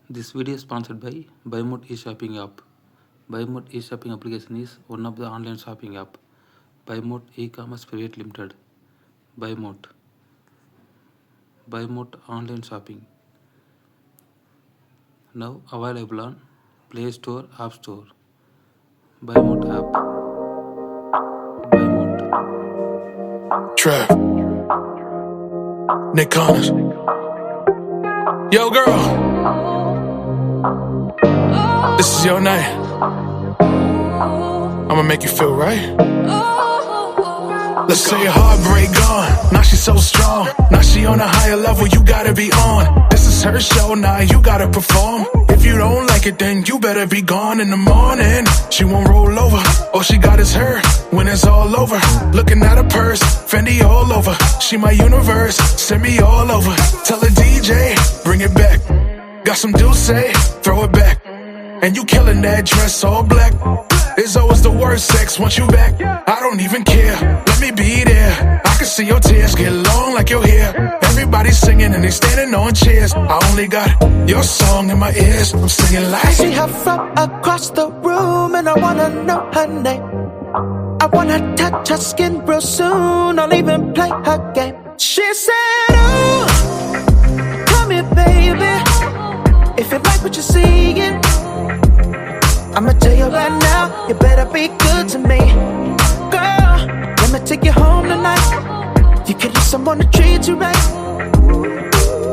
This video is sponsored by BuyMote e-shopping app. BuyMote e-shopping application is one of the online shopping app. BuyMote e-commerce private limited. BuyMote. BuyMote online shopping. Now available on Play Store, App Store. BuyMote app. BuyMote. Trap. Nick Connors. Yo, girl. This is your night. I'ma make you feel right. Let's say heartbreak gone. Now she's so strong. Now she on a higher level, you gotta be on. This is her show, now you gotta perform. If you don't like it, then you better be gone in the morning. She won't roll over. All she got is her. When it's all over, looking at her purse, Fendi all over. She my universe, send me all over. Tell the DJ, bring it back. Got some Dulce, throw it back. And you killing that dress all black. It's always the worst sex once you back. I don't even care, let me be there. I can see your tears get long like your hair. Everybody's singing and they standing on chairs. I only got your song in my ears. I'm singing like I see her from across the room and I wanna know her name. I wanna touch her skin real soon. I'll even play her game. She said, ooh, come here, baby. If you like what you're seeing, I'ma tell you right now, you better be good to me. Girl, let me take you home tonight. You could use someone to treat you right.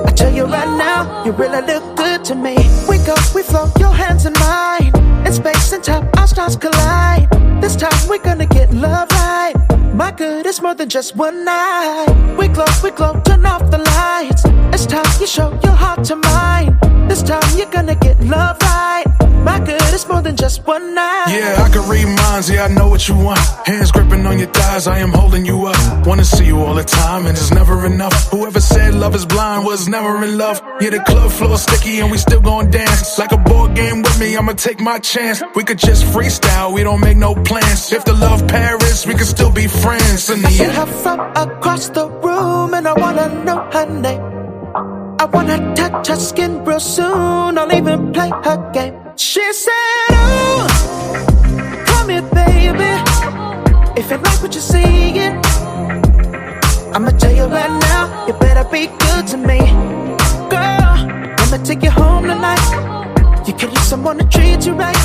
I tell you right now, you really look good to me. We go, we flow, your hands in mine. In space and time, our stars collide. This time we're gonna get love right. My good, it's more than just one night. We glow, turn off the lights. It's time you show your heart to mine. This time you're gonna get love right. My good, it's more than just one night. yeah, I can read minds, yeah, I know what you want. Hands gripping on your thighs, I am holding you up. Wanna see you all the time, and it's never enough. Whoever said love is blind was never in love. Yeah, the club floor sticky and we still gon' dance. Like a board game with me, I'ma take my chance. We could just freestyle, we don't make no plans. If the love Paris, we could still be friends in the I see end. her from across the room and I wanna know her name. I wanna touch her skin real soon. I'll even play her game. She said, ooh, come here, baby. If you like what you're seeing, I'ma tell you right now, you better be good to me. Girl, let me take you home tonight. You can use someone to treat you right.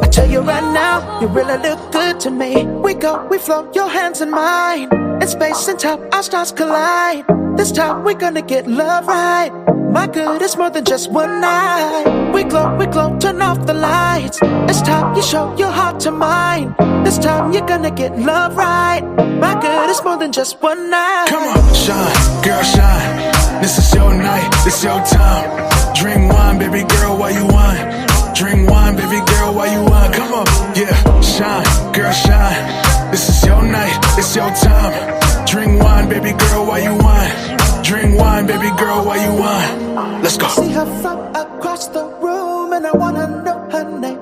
I tell you right now, you really look good to me. We go, we flow, your hands in mine. In space and time, our stars collide. This time we're gonna get love right. My good, it's more than just one night. We glow, turn off the lights. It's time you show your heart to mine. This time you're gonna get love right. My good, it's more than just one night. Come on, shine, girl, shine. This is your night, this your time. Drink wine, baby girl, while you wine. Drink wine, baby girl, while you wine. Come on, yeah, shine, girl, shine. This is your night, it's your time. Drink wine, baby girl, while you wine. Drink wine, baby girl, while you wine. Let's go. I see her from across the room and I wanna know her name.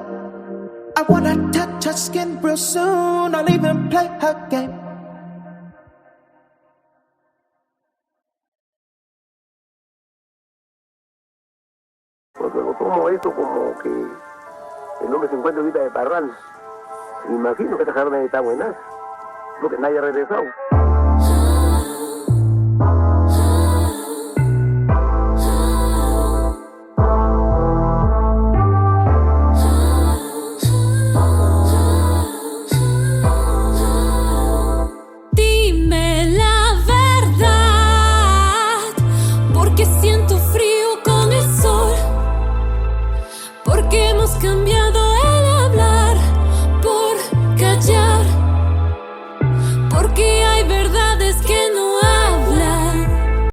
I wanna touch her skin real soon. I'll even play her game. Porque lo tomo esto como que el hombre se encuentra ahorita de parranda. Imagino que esta carne está buena, porque nadie ha regresado.